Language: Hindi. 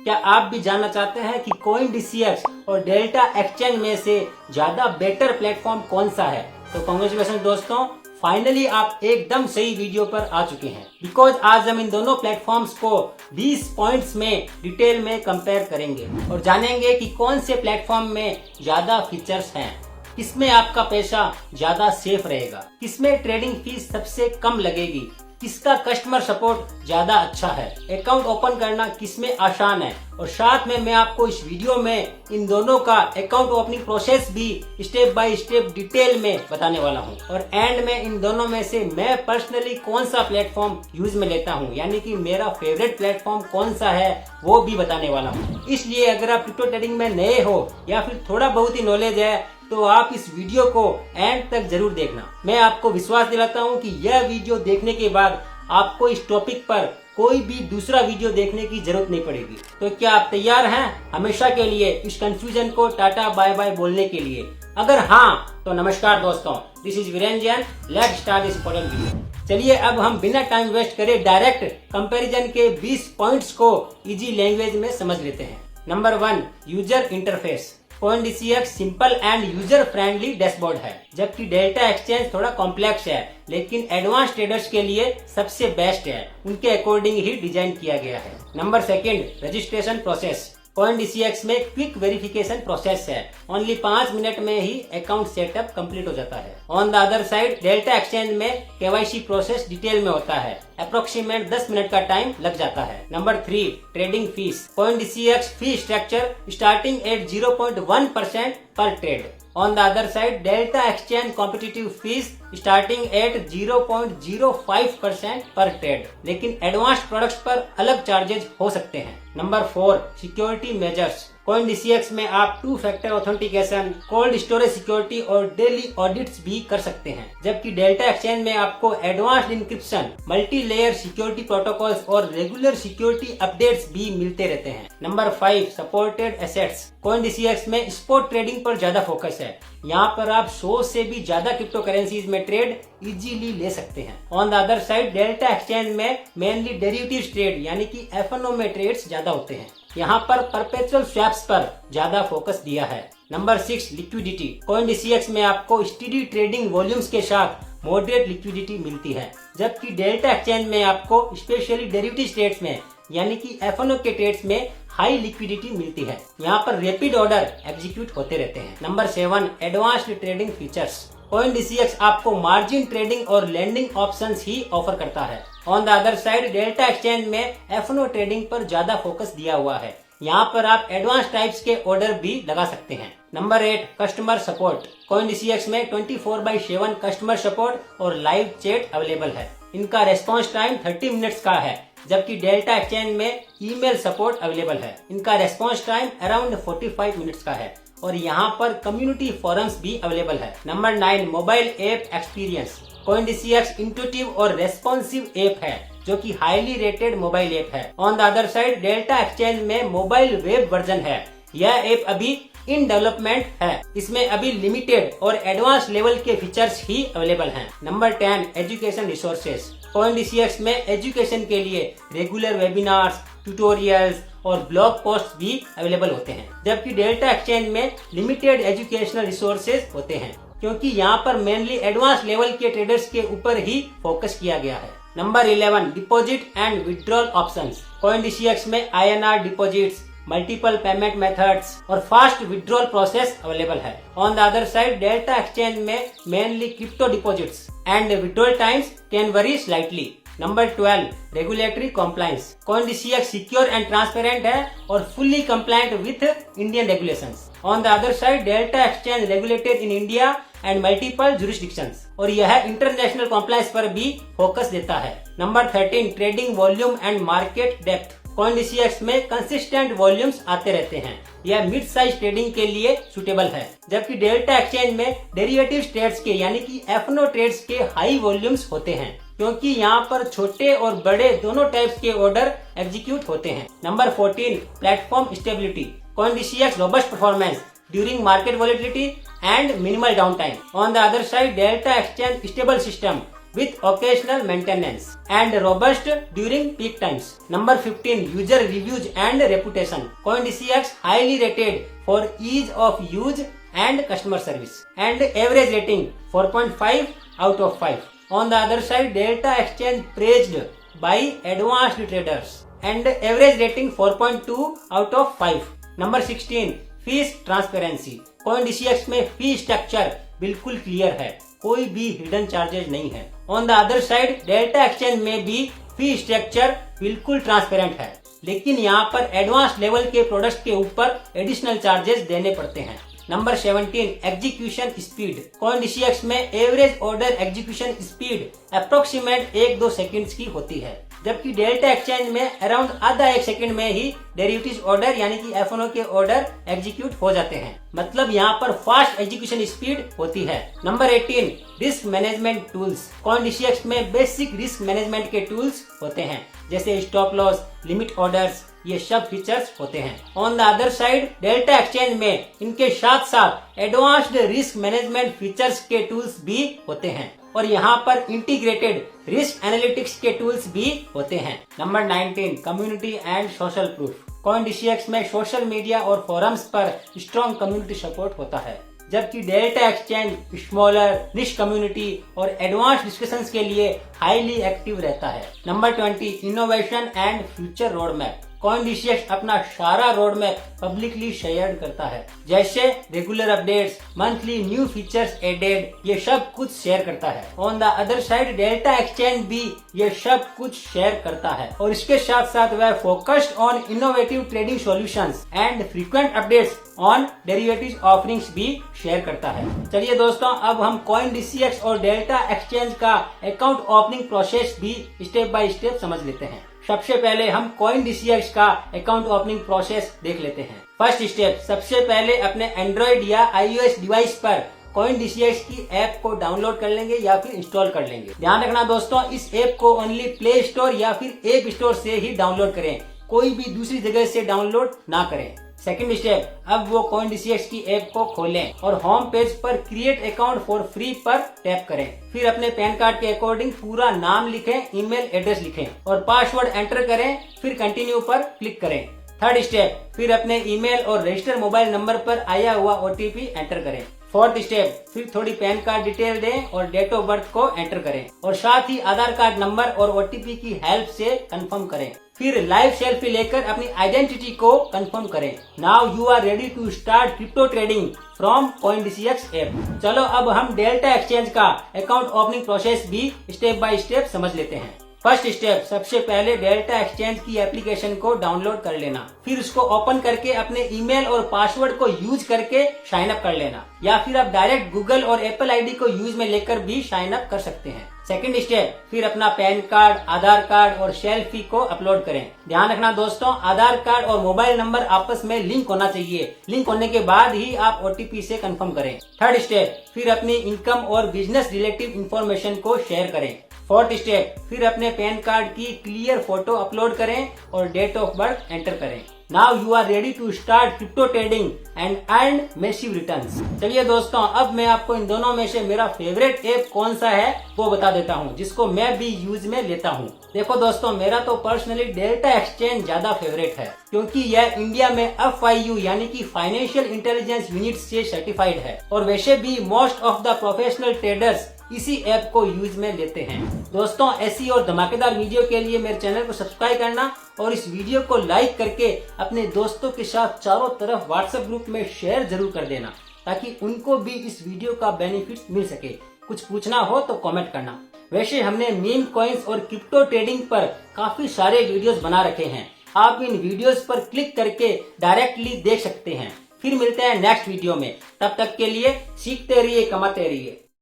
क्या आप भी जानना चाहते हैं कि CoinDCX और डेल्टा एक्सचेंज में से ज्यादा बेटर प्लेटफॉर्म कौन सा है? तो कांग्रेचुलेशन दोस्तों, फाइनली आप एकदम सही वीडियो पर आ चुके हैं। बिकॉज आज हम इन दोनों प्लेटफॉर्म्स को 20 पॉइंट्स में डिटेल में कंपेयर करेंगे और जानेंगे कि कौन से प्लेटफॉर्म में ज्यादा फीचर्स हैं, किसमें आपका पैसा ज्यादा सेफ रहेगा, किसमें ट्रेडिंग फीस सबसे कम लगेगी, किसका कस्टमर सपोर्ट ज्यादा अच्छा है, अकाउंट ओपन करना किसमें आसान है, और साथ में मैं आपको इस वीडियो में इन दोनों का अकाउंट ओपनिंग प्रोसेस भी स्टेप बाय स्टेप डिटेल में बताने वाला हूं। और एंड में इन दोनों में से मैं पर्सनली कौन सा प्लेटफॉर्म यूज में लेता हूं, यानी कि मेरा फेवरेट प्लेटफॉर्म कौन सा है वो भी बताने वाला हूं। इसलिए अगर आप क्रिप्टो ट्रेडिंग में नए हो या फिर थोड़ा बहुत ही नॉलेज है तो आप इस वीडियो को एंड तक जरूर देखना। मैं आपको विश्वास दिलाता हूं कि यह वीडियो देखने के बाद आपको इस टॉपिक पर कोई भी दूसरा वीडियो देखने की जरूरत नहीं पड़ेगी। तो क्या आप तैयार हैं हमेशा के लिए इस कंफ्यूजन को टाटा बाय बाय बोलने के लिए? अगर हाँ तो नमस्कार दोस्तों, this is Viren Jain. Let's start this important video. चलिए अब हम बिना टाइम वेस्ट करे डायरेक्ट कंपैरिजन के 20 पॉइंट्स को इजी लैंग्वेज में समझ लेते हैं। Number 1, user interface. CoinDCX simple and user friendly dashboard है, जबकि डेल्टा एक्सचेंज थोड़ा कॉम्प्लेक्स है, लेकिन एडवांस ट्रेडर्स के लिए सबसे बेस्ट है, उनके अकॉर्डिंग ही डिजाइन किया गया है। Number 2, registration process. CoinDCX में क्विक वेरिफिकेशन प्रोसेस है, ओनली 5 मिनट में ही अकाउंट सेटअप कंप्लीट हो जाता है। On the other side Delta Exchange में KYC प्रोसेस डिटेल में होता है, अप्रोक्सीमेट 10 मिनट का टाइम लग जाता है। Number 3, trading fees. CoinDCX fee structure starting at 0.1% पर trade. On the other side, Delta Exchange competitive fees starting at 0.05% पर ट्रेड, लेकिन एडवांस्ड प्रोडक्ट्स पर अलग चार्जेज हो सकते हैं। Number 4, security measures. CoinDCX में आप 2 factor authentication, cold storage security और डेली ऑडिट्स भी कर सकते हैं, जबकि डेल्टा एक्सचेंज में आपको advanced encryption, multi layer security protocols और रेगुलर सिक्योरिटी अपडेट्स भी मिलते रहते हैं। Number 5, supported assets. CoinDCX में स्पॉट ट्रेडिंग पर ज्यादा फोकस है, यहाँ पर आप 100 से भी ज्यादा क्रिप्टो करेंसीज में ट्रेड इजीली ले सकते हैं। On the other side Delta Exchange में मेनली डेरिवेटिव्स ट्रेड यानी कि FNO में ट्रेड्स ज्यादा होते हैं, यहाँ पर परपेचुअल स्वैप्स पर ज्यादा फोकस दिया है। Number 6, liquidity. CoinDCX में आपको स्टेडी ट्रेडिंग वॉल्यूम्स के साथ मॉडरेट लिक्विडिटी मिलती है, जबकि डेल्टा एक्सचेंज में आपको स्पेशली डेरिवेटिव ट्रेड्स में यानी कि FNO के ट्रेड्स में हाई लिक्विडिटी मिलती है, यहाँ पर रैपिड ऑर्डर एग्जीक्यूट होते रहते हैं। Number 7, advanced trading features. CoinDCX आपको मार्जिन ट्रेडिंग और लैंडिंग ऑप्शंस ही ऑफर करता है। On the other side Delta Exchange में FNO ट्रेडिंग पर ज्यादा फोकस दिया हुआ है, यहाँ पर आप एडवांस टाइप्स के ऑर्डर भी लगा सकते हैं। Number 8, customer support. CoinDCX में 24/7 कस्टमर सपोर्ट और लाइव चैट अवेलेबल है, इनका रेस्पॉन्स टाइम 30 मिनट्स का है, जबकि डेल्टा एक्सचेंज में ईमेल सपोर्ट अवेलेबल है, इनका रेस्पॉन्स टाइम अराउंड 45 मिनट्स का है, और यहाँ पर कम्युनिटी फोरम्स भी अवेलेबल है। Number 9, mobile app experience. CoinDCX intuitive और रेस्पॉन्सिव ऐप है, जो कि हाईली रेटेड मोबाइल ऐप है। On the other side Delta Exchange में मोबाइल वेब वर्जन है, यह ऐप अभी इन डेवलपमेंट है, इसमें अभी लिमिटेड और एडवांस लेवल के फीचर्स ही अवेलेबल हैं। Number 10, education resources. CoinDCX में एजुकेशन के लिए रेगुलर वेबिनार्स, ट्यूटोरियल्स और ब्लॉग पोस्ट भी अवेलेबल होते हैं, जबकि डेल्टा एक्सचेंज में लिमिटेड एजुकेशनल रिसोर्सेज होते हैं, क्योंकि यहाँ पर मेनली एडवांस लेवल के ट्रेडर्स के ऊपर ही फोकस किया गया है। Number 11, deposit and withdrawal options. CoinDCX में INR deposits, multiple payment methods और फास्ट विड्रॉल प्रोसेस अवेलेबल है। On the other side Delta Exchange में mainly crypto deposits and withdrawal times can vary slightly. Number 12, regulatory compliance. CoinDCX secure and transparent है और fully compliant with Indian regulations. On the other side Delta Exchange regulated in India and multiple jurisdictions, और यह इंटरनेशनल कॉम्प्लायंस पर भी फोकस देता है। Number 13, trading volume and market depth. CoinDCX में कंसिस्टेंट वॉल्यूम्स आते रहते हैं, यह मिड साइज ट्रेडिंग के लिए सुटेबल है, जबकि डेल्टा एक्सचेंज में डेरिवेटिव ट्रेड्स के यानी कि FNO ट्रेड्स के हाई वॉल्यूम्स होते हैं, क्योंकि यहाँ पर छोटे और बड़े दोनों टाइप्स के ऑर्डर एग्जीक्यूट होते हैं। Number 14, platform stability. CoinDCX robust performance during market volatility and minimal down time. On the other side Delta exchange stable system with occasional maintenance and robust during peak times. Number 15, user reviews and reputation. CoinDCX highly rated for ease of use and customer service, and average rating 4.5 out of 5. On the other side, Delta Exchange praised by advanced traders and average rating 4.2 out of 5. Number 16, fees transparency. CoinDCX में फी स्ट्रक्चर बिल्कुल क्लियर है, कोई भी हिडन चार्जेज नहीं है. On the other side, Delta Exchange में भी फी स्ट्रक्चर बिल्कुल ट्रांसपेरेंट है, लेकिन यहाँ पर एडवांस लेवल के प्रोडक्ट्स के ऊपर एडिशनल चार्जेस देने पड़ते हैं. Number 17, execution speed. CoinDCX में average order execution speed approximate 1-2 seconds की होती है, जबकि डेल्टा एक्सचेंज में अराउंड आधा 1 सेकंड में ही डेरिवेटिव्स ऑर्डर यानी कि FNO के ऑर्डर एग्जीक्यूट हो जाते हैं. मतलब यहाँ पर फास्ट एग्जीक्यूशन स्पीड होती है. Number 18, risk management tools. CoinDCX में बेसिक रिस्क मैनेजमेंट के टूल्स होते हैं, जैसे स्टॉप लॉस, लिमिट ऑर्डर्स, ये सब फीचर्स होते हैं. On the other side, Delta Exchange में इनके साथ साथ एडवांस्ड रिस्क मैनेजमेंट फीचर्स के टूल्स भी होते हैं, और यहाँ पर इंटीग्रेटेड रिस्क एनालिटिक्स के टूल्स भी होते हैं. Number 19, community and social proof. CoinDCX में सोशल मीडिया और फोरम्स पर स्ट्रॉन्ग कम्युनिटी सपोर्ट होता है, जबकि डेल्टा एक्सचेंज स्मॉलर निश कम्युनिटी और एडवांस डिस्कशंस के लिए हाईली एक्टिव रहता है. Number 20, innovation and future road map. CoinDCX अपना सारा रोड मैप पब्लिकली शेयर करता है, जैसे regular updates, monthly new features added, ये सब कुछ शेयर करता है. On the other side, Delta Exchange भी ये सब कुछ शेयर करता है, और इसके साथ साथ वह focused on innovative trading solutions and frequent updates on derivatives offerings भी शेयर करता है. चलिए दोस्तों, अब हम CoinDCX और डेल्टा एक्सचेंज का अकाउंट ओपनिंग प्रोसेस भी स्टेप बाय स्टेप समझ लेते हैं. सबसे पहले हम CoinDCX का अकाउंट ओपनिंग प्रोसेस देख लेते हैं. फर्स्ट स्टेप, सबसे पहले अपने एंड्रॉइड या iOS डिवाइस पर CoinDCX की ऐप को डाउनलोड कर लेंगे या फिर इंस्टॉल कर लेंगे. ध्यान रखना दोस्तों, इस ऐप को ओनली प्ले स्टोर या फिर ऐप स्टोर से ही डाउनलोड करें, कोई भी दूसरी जगह से डाउनलोड ना करें. सेकंड स्टेप, अब वो CoinDCX की ऐप को खोलें और होम पेज पर क्रिएट अकाउंट फॉर फ्री पर टैप करें. फिर अपने पैन कार्ड के अकॉर्डिंग पूरा नाम लिखें, ईमेल एड्रेस लिखें और पासवर्ड एंटर करें. फिर कंटिन्यू पर क्लिक करें. थर्ड स्टेप, फिर अपने ईमेल और रजिस्टर मोबाइल नंबर पर आया हुआ OTP एंटर करें. फोर्थ स्टेप, फिर थोड़ी पैन कार्ड डिटेल दें और डेट ऑफ बर्थ को एंटर करें, और साथ ही आधार कार्ड नंबर और OTP की हेल्प से कंफर्म करें. फिर लाइव सेल्फी लेकर अपनी आइडेंटिटी को कंफर्म करें. Now you are ready to start crypto trading from CoinDCX app. चलो अब हम डेल्टा एक्सचेंज का अकाउंट ओपनिंग प्रोसेस भी स्टेप बाय स्टेप समझ लेते हैं. फर्स्ट स्टेप, सबसे पहले डेल्टा एक्सचेंज की एप्लीकेशन को डाउनलोड कर लेना. फिर उसको ओपन करके अपने ईमेल और पासवर्ड को यूज करके साइन अप कर लेना, या फिर आप डायरेक्ट गूगल और एप्पल आईडी को यूज में लेकर भी साइन अप कर सकते हैं. सेकंड स्टेप, फिर अपना पैन कार्ड, आधार कार्ड और सेल्फी को अपलोड करें. ध्यान रखना दोस्तों, आधार कार्ड और मोबाइल नंबर आपस में लिंक होना चाहिए. लिंक होने के बाद ही आप OTP से कंफर्म करें. थर्ड स्टेप, फिर अपनी इनकम और बिजनेस रिलेटिव इंफॉर्मेशन को शेयर करें. फोर्थ स्टेप, फिर अपने पैन कार्ड की क्लियर फोटो अपलोड करें और डेट ऑफ बर्थ एंटर करें. Now you are ready to start crypto trading and earn massive returns. चलिए दोस्तों, अब मैं आपको इन दोनों में से मेरा फेवरेट ऐप कौन सा है वो बता देता हूँ, जिसको मैं भी यूज में लेता हूँ. देखो दोस्तों, मेरा तो पर्सनली डेल्टा एक्सचेंज ज्यादा फेवरेट है, क्योंकि यह इंडिया में FIU यानी कि फाइनेंशियल इंटेलिजेंस यूनिट से सर्टिफाइड है, और वैसे भी most of the professional traders इसी ऐप को यूज में लेते हैं. दोस्तों, ऐसी और धमाकेदार वीडियो के लिए मेरे चैनल को सब्सक्राइब करना और इस वीडियो को लाइक करके अपने दोस्तों के साथ चारों तरफ व्हाट्सएप ग्रुप में शेयर जरूर कर देना, ताकि उनको भी इस वीडियो का बेनिफिट मिल सके. कुछ पूछना हो तो कमेंट करना. वैसे हमने मीम कॉइन्स और क्रिप्टो ट्रेडिंग पर काफी सारे वीडियोस बना रखे हैं, आप इन वीडियोस पर क्लिक करके डायरेक्टली देख सकते हैं. फिर मिलते हैं नेक्स्ट वीडियो में, तब तक के लिए सीखते रहिए, कमाते रहिए.